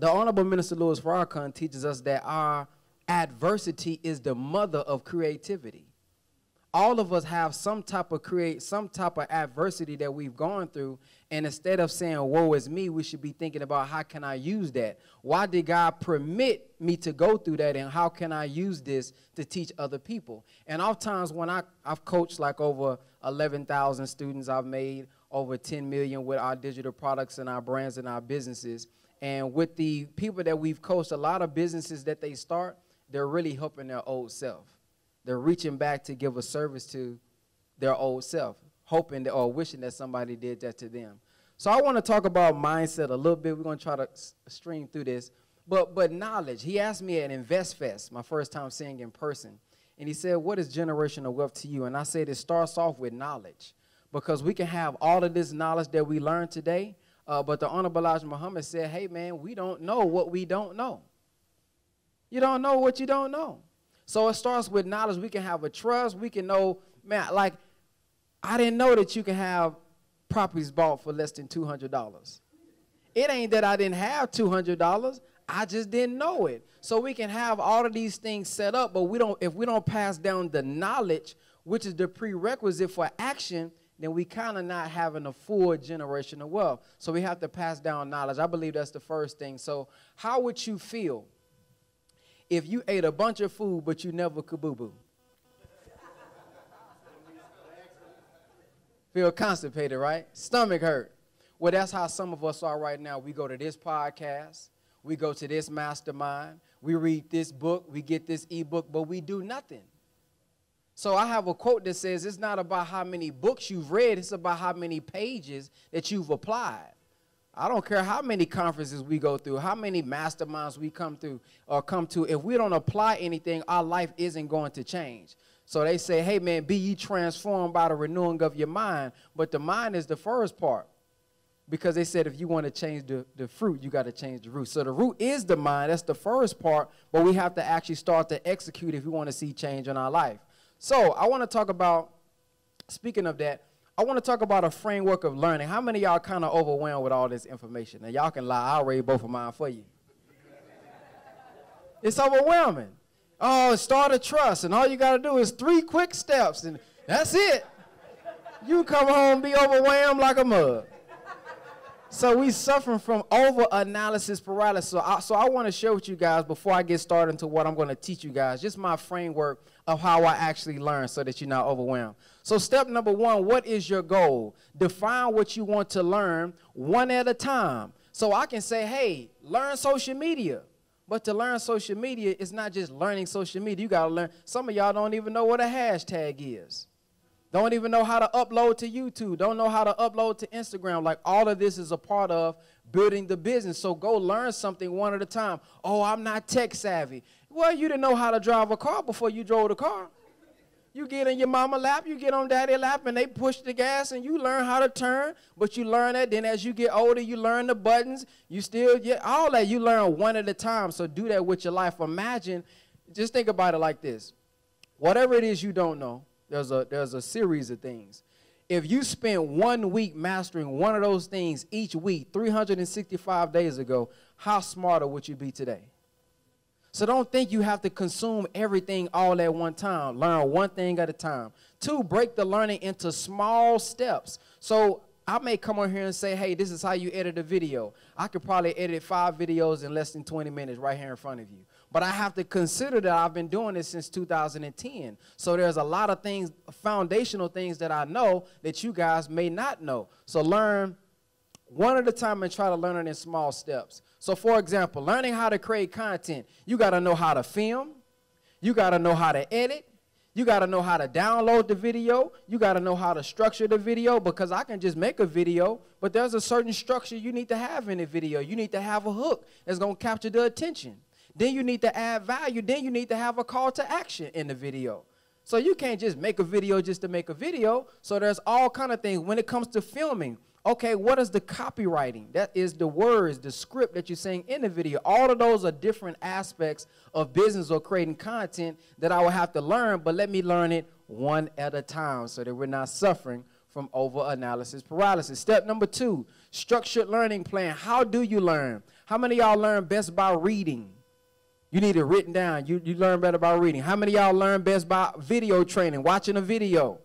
The Honorable Minister Louis Farrakhan teaches us that our adversity is the mother of creativity. All of us have some type of adversity that we've gone through, and instead of saying, woe is me, we should be thinking about how can I use that? Why did God permit me to go through that, and how can I use this to teach other people? And oftentimes when I've coached like over 11,000 students, I've made over 10 million with our digital products and our brands and our businesses. And with the people that we've coached, a lot of businesses that they start, they're really helping their old self. They're reaching back to give a service to their old self, hoping that, or wishing that somebody did that to them. So I want to talk about mindset a little bit. We're going to try to stream through this. But knowledge. He asked me at Invest Fest, my first time seeing in person, and he said, what is generational wealth to you? And I said, it starts off with knowledge, because we can have all of this knowledge that we learned today, but the Honorable Elijah Muhammad said, hey, man, we don't know what we don't know. You don't know what you don't know. So it starts with knowledge. We can have a trust. We can know, man, like, I didn't know that you can have properties bought for less than $200. It ain't that I didn't have $200. I just didn't know it. So we can have all of these things set up, but if we don't pass down the knowledge, which is the prerequisite for action, then we kind of not having a full generational wealth. So we have to pass down knowledge. I believe that's the first thing. So how would you feel if you ate a bunch of food, but you never could boo-boo? Feel constipated, right? Stomach hurt. Well, that's how some of us are right now. We go to this podcast. We go to this mastermind. We read this book. We get this ebook, but we do nothing. So I have a quote that says, it's not about how many books you've read. It's about how many pages that you've applied. I don't care how many conferences we go through, how many masterminds we come to. If we don't apply anything, our life isn't going to change. So they say, hey, man, be ye transformed by the renewing of your mind. But the mind is the first part, because they said if you want to change the fruit, you got to change the root. So the root is the mind. That's the first part. But we have to actually start to execute if we want to see change in our life. So I want to talk about, speaking of that, I want to talk about a framework of learning. How many of y'all kind of overwhelmed with all this information? Now, y'all can lie. I'll read both of mine for you. It's overwhelming. Oh, start a trust, and all you got to do is 3 quick steps, and that's it. You come home and be overwhelmed like a mug. So we suffering from over-analysis paralysis. So I want to share with you guys, before I get started into what I'm going to teach you guys, just my framework of how I actually learn so that you're not overwhelmed. So step number 1, what is your goal? Define what you want to learn one at a time. So I can say, hey, learn social media. But to learn social media, it's not just learning social media. You got to learn. Some of y'all don't even know what a hashtag is. Don't even know how to upload to YouTube. Don't know how to upload to Instagram. Like, all of this is a part of building the business. So go learn something one at a time. Oh, I'm not tech savvy. Well, you didn't know how to drive a car before you drove the car. You get in your mama lap, you get on daddy lap, and they push the gas, and you learn how to turn. But you learn that. Then as you get older, you learn the buttons. You still get all that. You learn one at a time. So do that with your life. Imagine, just think about it like this. Whatever it is you don't know, there's a series of things. If you spent 1 week mastering one of those things each week, 365 days ago, how smarter would you be today? So don't think you have to consume everything all at one time. Learn one thing at a time. 2, break the learning into small steps. So I may come on here and say, hey, this is how you edit a video. I could probably edit 5 videos in less than 20 minutes right here in front of you. But I have to consider that I've been doing this since 2010. So there's a lot of things, foundational things that I know that you guys may not know. So learn one at a time and try to learn it in small steps. So, for example, learning how to create content, you got to know how to film. You got to know how to edit. You got to know how to download the video. You got to know how to structure the video, because I can just make a video, but there's a certain structure you need to have in the video. You need to have a hook that's going to capture the attention. Then you need to add value. Then you need to have a call to action in the video. So you can't just make a video just to make a video. So there's all kind of things. When it comes to filming, okay, what is the copywriting? That is the words, the script that you're saying in the video. All of those are different aspects of business or creating content that I will have to learn, but let me learn it one at a time so that we're not suffering from over-analysis paralysis. Step number 2, structured learning plan. How do you learn? How many of y'all learn best by reading? You need it written down. You learn better by reading. How many of y'all learn best by video training, watching a video?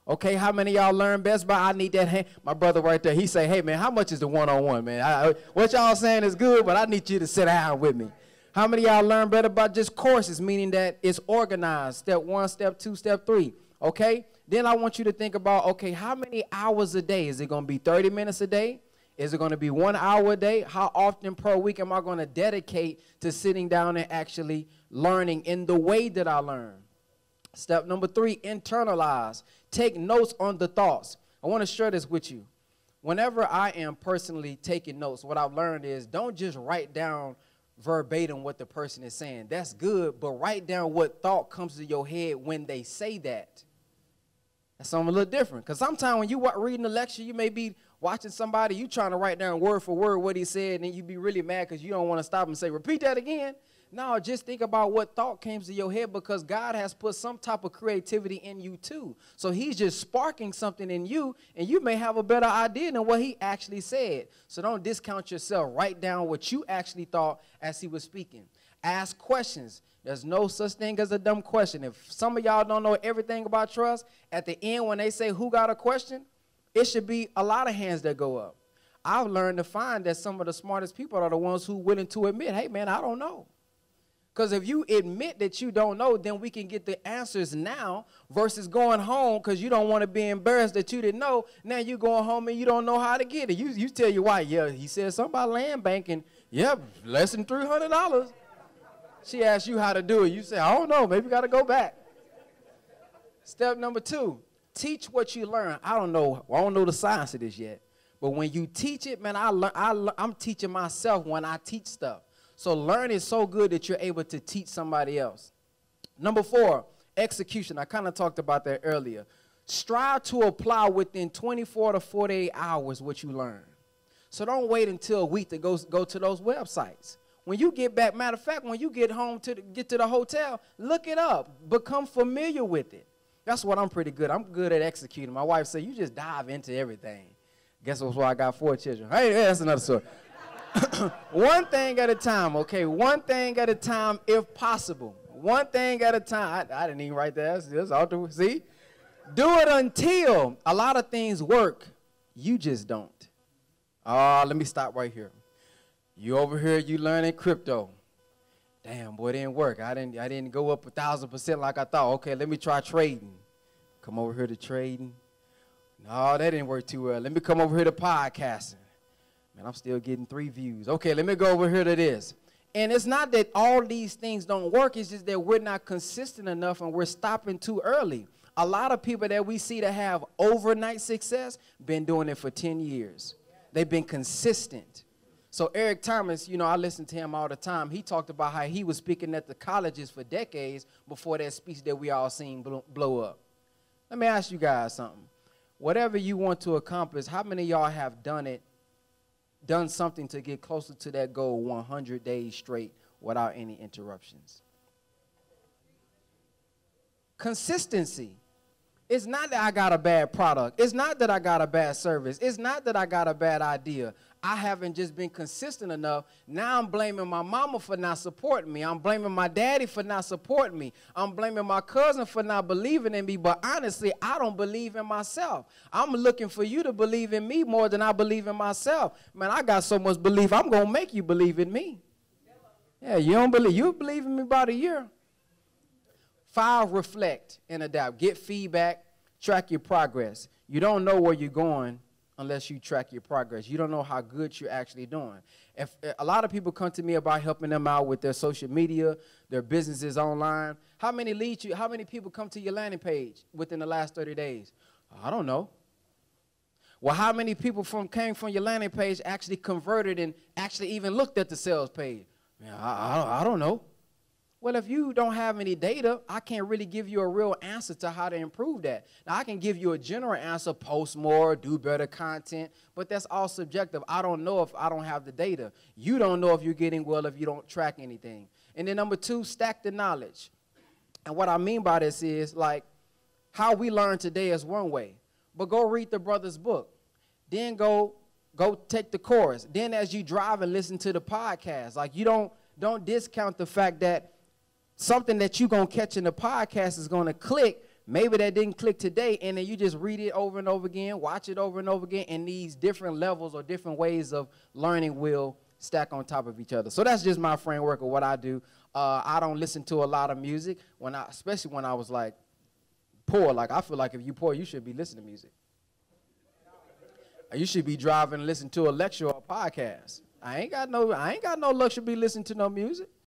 Okay, how many of y'all learn best by I need that hand? My brother right there, he say, hey, man, how much is the one-on-one, man? What y'all saying is good, but I need you to sit down with me. How many of y'all learn better by just courses, meaning that it's organized, step 1, step 2, step 3, okay? Then I want you to think about, okay, how many hours a day? Is it going to be 30 minutes a day? Is it going to be 1 hour a day? How often per week am I going to dedicate to sitting down and actually learning in the way that I learn? Step number 3, internalize. Take notes on the thoughts. I want to share this with you. Whenever I am personally taking notes, what I've learned is don't just write down verbatim what the person is saying. That's good, but write down what thought comes to your head when they say that. That's something a little different. Because sometimes when you reading a lecture, you may be watching somebody, you trying to write down word for word what he said, and then you be really mad because you don't want to stop and say, repeat that again. No, just think about what thought came to your head, because God has put some type of creativity in you too. So he's just sparking something in you, and you may have a better idea than what he actually said. So don't discount yourself. Write down what you actually thought as he was speaking. Ask questions. There's no such thing as a dumb question. If some of y'all don't know everything about trust, at the end when they say who got a question, it should be a lot of hands that go up. I've learned to find that some of the smartest people are the ones who are willing to admit, hey, man, I don't know. Because if you admit that you don't know, then we can get the answers now versus going home because you don't want to be embarrassed that you didn't know. Now you're going home and you don't know how to get it. You tell your wife, yeah, he said something about land banking. Yeah, less than $300. She asks you how to do it. You say, I don't know. Maybe got to go back. Step number 2, teach what you learn. I don't know the science of this yet. But when you teach it, man, I'm teaching myself when I teach stuff. So learn is so good that you're able to teach somebody else. Number 4, execution. I kind of talked about that earlier. Strive to apply within 24 to 48 hours what you learn. So don't wait until a week to go to those websites. When you get back, matter of fact, when you get home get to the hotel, look it up. Become familiar with it. That's what I'm pretty good. I'm good at executing. My wife said, you just dive into everything. Guess that's why I got 4 children. Hey, that's another story. One thing at a time, okay? One thing at a time if possible. One thing at a time. I didn't even write that. That's out there. See? Do it until a lot of things work. You just don't. Let me stop right here. You over here, you learning crypto. Damn, boy, it didn't work. I didn't go up 1,000% like I thought. Okay, let me try trading. Come over here to trading. No, that didn't work too well. Let me come over here to podcasting. Man, I'm still getting 3 views. Okay, let me go over here to this. And it's not that all these things don't work. It's just that we're not consistent enough and we're stopping too early. A lot of people that we see that have overnight success been doing it for 10 years. They've been consistent. So Eric Thomas, you know, I listen to him all the time. He talked about how he was speaking at the colleges for decades before that speech that we all seen blow up. Let me ask you guys something. Whatever you want to accomplish, how many of y'all have done something to get closer to that goal 100 days straight without any interruptions? Consistency. It's not that I got a bad product. It's not that I got a bad service. It's not that I got a bad idea. I haven't just been consistent enough. Now I'm blaming my mama for not supporting me. I'm blaming my daddy for not supporting me. I'm blaming my cousin for not believing in me. But honestly, I don't believe in myself. I'm looking for you to believe in me more than I believe in myself. Man, I got so much belief, I'm going to make you believe in me. Yeah, you don't believe. You believe in me about a year. 5, reflect and adapt. Get feedback. Track your progress. You don't know where you're going unless you track your progress. You don't know how good you're actually doing. If a lot of people come to me about helping them out with their social media, their businesses online, how many people come to your landing page within the last 30 days? I don't know. Well, how many people came from your landing page actually converted and actually even looked at the sales page? Man, I don't know. Well, if you don't have any data, I can't really give you a real answer to how to improve that. Now, I can give you a general answer, post more, do better content, but that's all subjective. I don't know if I don't have the data. You don't know if you're getting well if you don't track anything. And then number 2, stack the knowledge. And what I mean by this is, like, how we learn today is one way, but go read the brother's book. Then go go take the course. Then as you drive and listen to the podcast, like you don't discount the fact that something that you're going to catch in the podcast is going to click. Maybe that didn't click today, and then you just read it over and over again, watch it over and over again, and these different levels or different ways of learning will stack on top of each other. So that's just my framework of what I do. I don't listen to a lot of music, especially when I was like poor. Like I feel like if you're poor, you should be listening to music. You should be driving and listening to a lecture or a podcast. I ain't got no luxury to be listening to no music.